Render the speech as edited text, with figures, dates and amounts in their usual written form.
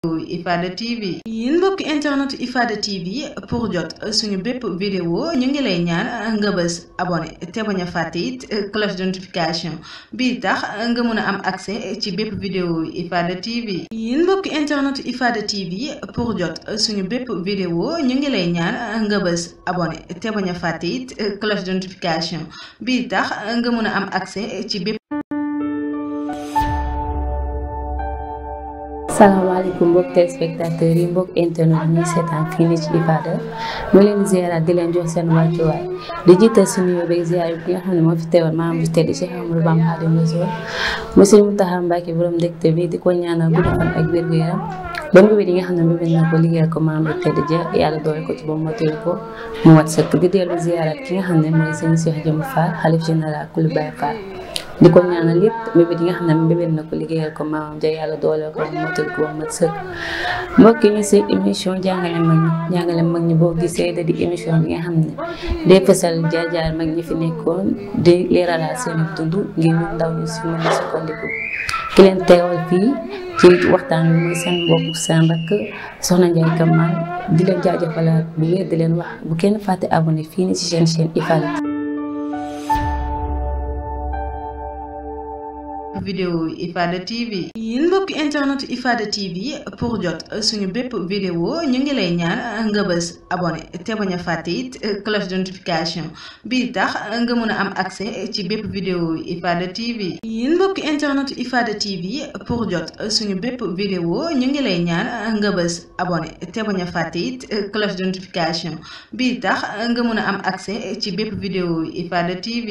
Ifada TV yéen mbokk internet Ifada TV pour jot suñu bépp vidéo ñu ngi lay ñaan nga bës abonné te bañ a fàtte it cloche de notification bii tax nga mën a am accès ci bépp vidéo Ifada TV yéen mbokk internet Ifada TV pour jot suñu bépp vidéo ñu ngi lay ñaan nga bës abonné te bañ a fàtte it cloche de notification bii tax nga mën a am accès ci bépp. salaamaaleykum mbokk téléspectateurs yi mbokk internet yi ñuy seetaan fii nii ci Ifada mu leen ziaraat di leen jox seen wàccuwaay di jiital si nuyoo beeg ziar bi nga xam ne moo fi teewoon maam bi tedd Cheikh Amadou Bamba Khadimu Rasuul monsieur Mountakha Mbacké borom ndekte bi di ko ñaanal gudd fan ak wér gu yaram ba mu yi nga xam ne mbébét na ko liggéeyal ko maam bi tedd ja yàlla doole ko ci ba mu mottali ko mu wat sëkk di dellu ziaraat ki nga xam ne mooy sëñ Cheikh Jëmm Fall xalif général kulu Baye Fall di ko ñaanal it mbébét yi nga xam ne mbébét na ko liggéeyal ko maamam ja yàlla doole ko motal ko mat sëkk mbokk ñu si émission jàngale mag ñi boo gisee da di émission bi nga xam ne day fësal jaar-jaar mag ñi fi nekkoon di leeralaat seen dund ngir ñu ndaw ñu si mën a sukkandiku ki leen teewal fii ci waxtaan bi mooy seen mbokk seen rakk soxna Ndiaye Kamal di leen jaajëfalaat bu wér di leen wax bu kenn fàtte abonné fii ni ci seen chaîne Ifada vidéo Ifada TV yéen mbokk internet Ifada TV pour jot suñu bépp vidéo ñu ngi lay ñaan nga bës abonné te bañ a fàtte it cloche de notification bii tax nga mën a am accès ci bépp vidéo Ifada TV yéen mbokk internet Ifada TV pour jot suñu bépp vidéo ñu ngi lay ñaan nga bës abonné te bañ a fàtte it cloche de notification bii tax nga mën a am accès ci bépp vidéo Ifada TV